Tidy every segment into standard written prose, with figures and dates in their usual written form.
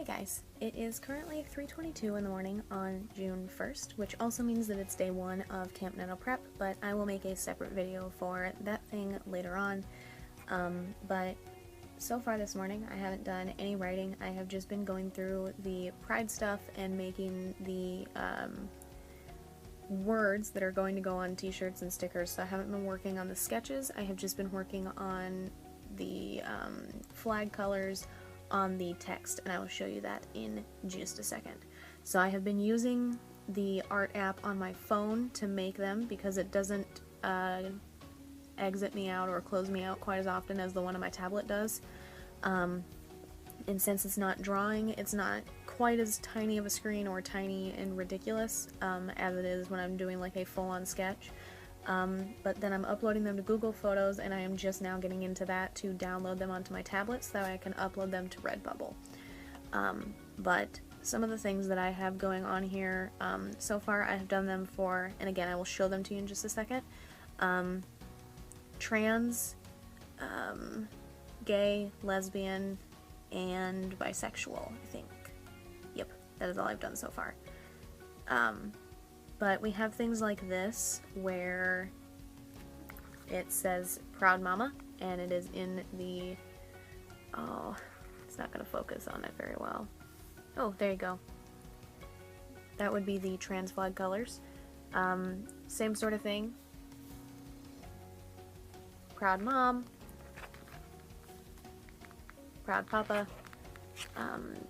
Hey guys, it is currently 3:22 in the morning on June 1st, which also means that it's day one of Camp Nano Prep, but I will make a separate video for that thing later on. But so far this morning I haven't done any writing. I have just been going through the Pride stuff and making the words that are going to go on t-shirts and stickers, so I haven't been working on the sketches. I have just been working on the flag colors on the text, and I will show you that in just a second. So I have been using the art app on my phone to make them because it doesn't exit me out or close me out quite as often as the one on my tablet does. And since it's not drawing, it's not quite as tiny of a screen or tiny and ridiculous as it is when I'm doing like a full-on sketch. But then I'm uploading them to Google Photos, and I am just now getting into that to download them onto my tablet so that I can upload them to Redbubble. But some of the things that I have going on here, so far I have done them for, and again I will show them to you in just a second, trans, gay, lesbian, and bisexual, I think. Yep, that is all I've done so far. But we have things like this, where it says Proud Mama, and it is in the, oh, it's not going to focus on it very well. Oh, there you go. That would be the trans flag colors. Same sort of thing. Proud Mom, Proud Papa,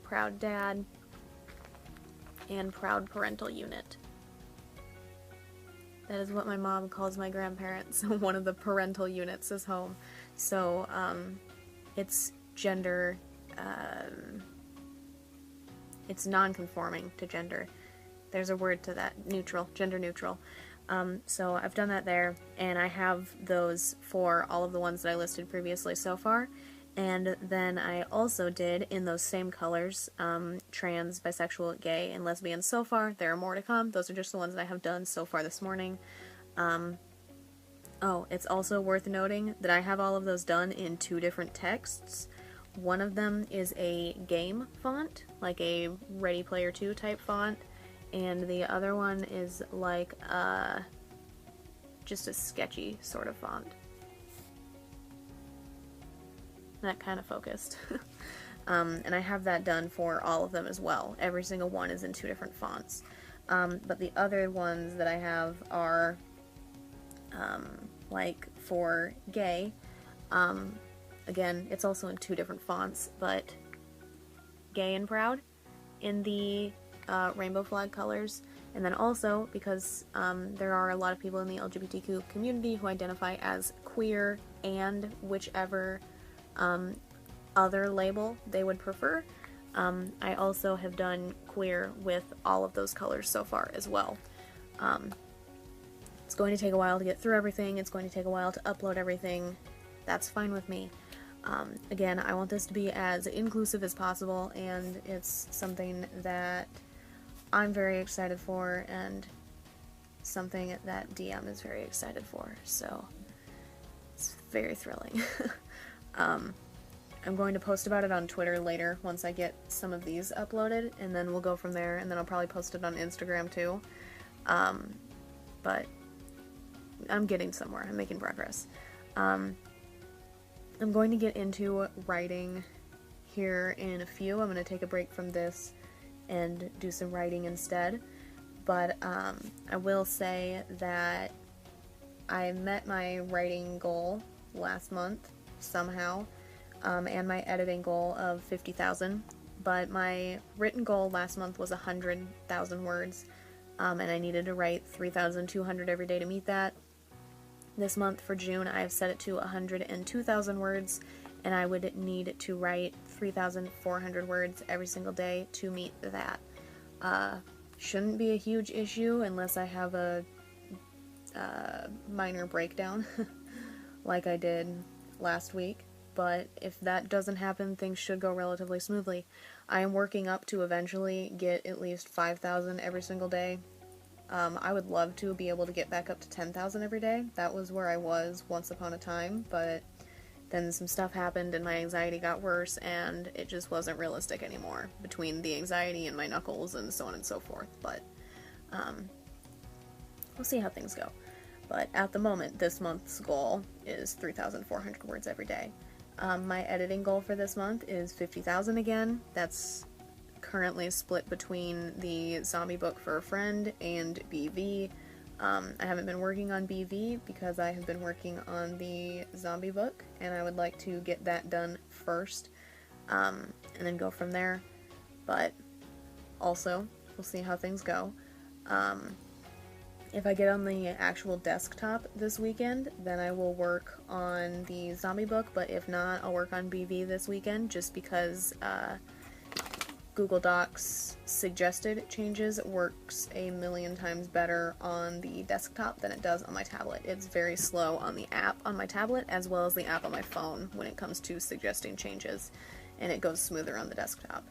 Proud Dad, and Proud Parental Unit. That is what my mom calls my grandparents. One of the parental units is home. So, it's gender, it's non-conforming to gender. There's a word to that, neutral, gender neutral. So I've done that there, and I have those for all of the ones that I listed previously so far. And then I also did, in those same colors, trans, bisexual, gay, and lesbian so far. There are more to come. Those are just the ones that I have done so far this morning. Oh, it's also worth noting that I have all of those done in two different texts. One of them is a game font, like a Ready Player 2 type font, and the other one is like just a sketchy sort of font. That kind of focused. And I have that done for all of them as well. Every single one is in two different fonts. But the other ones that I have are, like for gay, again, it's also in two different fonts, but gay and proud in the rainbow flag colors. And then also, because there are a lot of people in the LGBTQ community who identify as queer and whichever other label they would prefer. I also have done queer with all of those colors so far as well. It's going to take a while to get through everything, it's going to take a while to upload everything. That's fine with me. Again, I want this to be as inclusive as possible, and it's something that I'm very excited for, and something that DM is very excited for, so it's very thrilling. I'm going to post about it on Twitter later once I get some of these uploaded, and then we'll go from there, and then I'll probably post it on Instagram too. But I'm getting somewhere. I'm making progress. I'm going to get into writing here in a few. I'm going to take a break from this and do some writing instead. But I will say that I met my writing goal last month somehow, and my editing goal of 50,000, but my written goal last month was 100,000 words, and I needed to write 3,200 every day to meet that. This month for June I have set it to 102,000 words, and I would need to write 3,400 words every single day to meet that. Shouldn't be a huge issue unless I have a minor breakdown like I did last week, but if that doesn't happen, things should go relatively smoothly. I am working up to eventually get at least 5,000 every single day. I would love to be able to get back up to 10,000 every day. That was where I was once upon a time, but then some stuff happened and my anxiety got worse, and it just wasn't realistic anymore between the anxiety and my knuckles and so on and so forth. But we'll see how things go. But at the moment, this month's goal is 3,400 words every day. My editing goal for this month is 50,000 again. That's currently split between the zombie book for a friend and BV. I haven't been working on BV because I have been working on the zombie book, and I would like to get that done first, and then go from there. But also, we'll see how things go. If I get on the actual desktop this weekend, then I will work on the zombie book, but if not, I'll work on BV this weekend, just because Google Docs suggested changes works a million times better on the desktop than it does on my tablet. It's very slow on the app on my tablet as well as the app on my phone when it comes to suggesting changes, and it goes smoother on the desktop.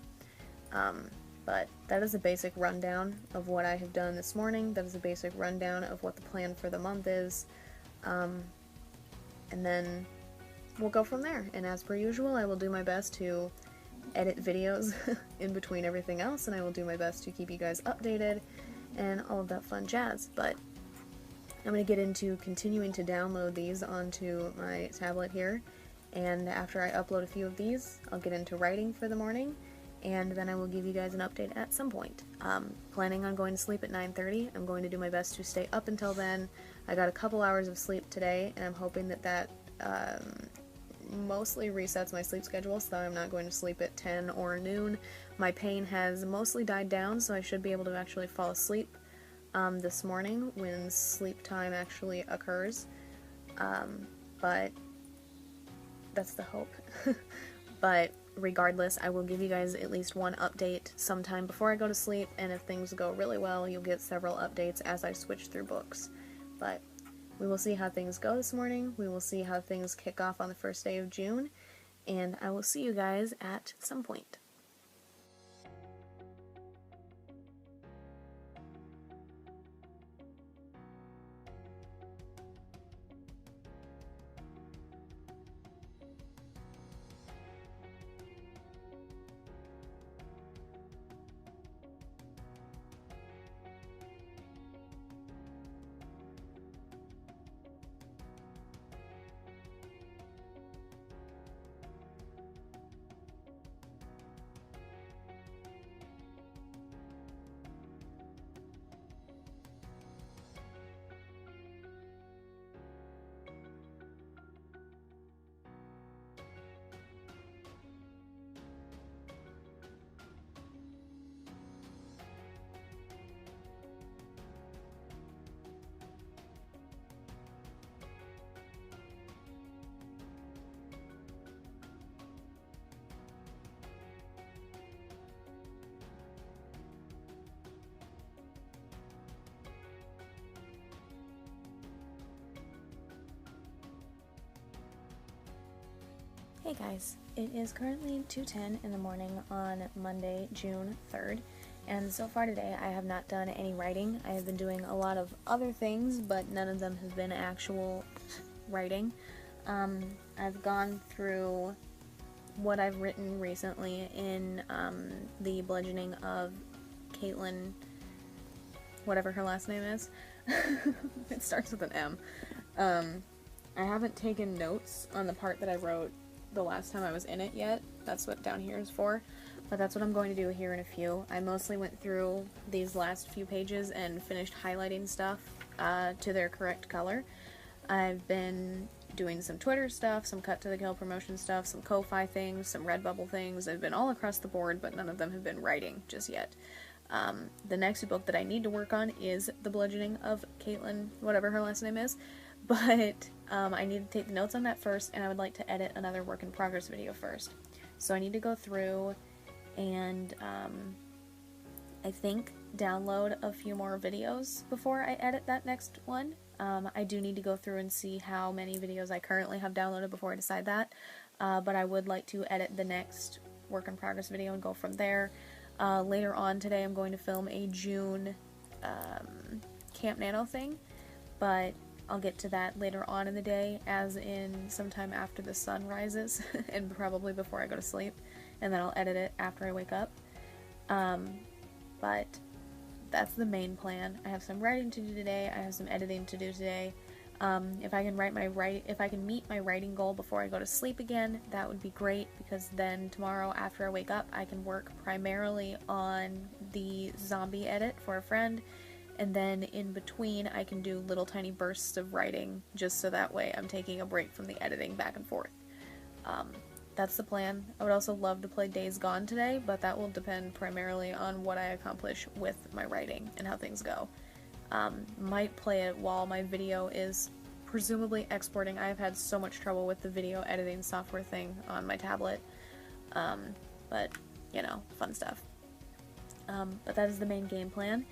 But that is a basic rundown of what I have done this morning. That is a basic rundown of what the plan for the month is. And then we'll go from there. And as per usual, I will do my best to edit videos in between everything else, and I will do my best to keep you guys updated and all of that fun jazz. But I'm going to get into continuing to download these onto my tablet here, and after I upload a few of these, I'll get into writing for the morning, and then I will give you guys an update at some point. Planning on going to sleep at 9:30. I'm going to do my best to stay up until then. I got a couple hours of sleep today, and I'm hoping that that mostly resets my sleep schedule, so I'm not going to sleep at 10 or noon. My pain has mostly died down, so I should be able to actually fall asleep this morning when sleep time actually occurs. But that's the hope. But regardless, I will give you guys at least one update sometime before I go to sleep, and if things go really well, you'll get several updates as I switch through books. But we will see how things go this morning. We will see how things kick off on the first day of June, and I will see you guys at some point. Hey guys, it is currently 2:10 in the morning on Monday, June 3rd, and so far today I have not done any writing. I have been doing a lot of other things, but none of them have been actual writing. I've gone through what I've written recently in the bludgeoning of Caitlin, whatever her last name is. It starts with an M. I haven't taken notes on the part that I wrote the last time I was in it yet. That's what down here is for, but that's what I'm going to do here in a few. I mostly went through these last few pages and finished highlighting stuff to their correct color. I've been doing some Twitter stuff, some Cut to the Kill promotion stuff, some Ko-Fi things, some Redbubble things. I've been all across the board, but none of them have been writing just yet. The next book that I need to work on is The Bludgeoning of Caitlin, whatever her last name is, but I need to take the notes on that first, and I would like to edit another work in progress video first. So I need to go through and I think download a few more videos before I edit that next one. I do need to go through and see how many videos I currently have downloaded before I decide that, but I would like to edit the next work in progress video and go from there. Later on today I'm going to film a June Camp Nano thing, but I'll get to that later on in the day, as in sometime after the sun rises, and probably before I go to sleep, and then I'll edit it after I wake up. But that's the main plan. I have some writing to do today, I have some editing to do today. If I can meet my writing goal before I go to sleep again, that would be great, because then tomorrow after I wake up, I can work primarily on the zombie edit for a friend, and then in between I can do little tiny bursts of writing, just so that way I'm taking a break from the editing back and forth. That's the plan. I would also love to play Days Gone today, but that will depend primarily on what I accomplish with my writing and how things go. Might play it while my video is presumably exporting. I've had so much trouble with the video editing software thing on my tablet, but you know, fun stuff. But that is the main game plan,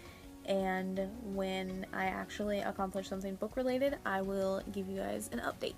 and when I actually accomplish something book related, I will give you guys an update.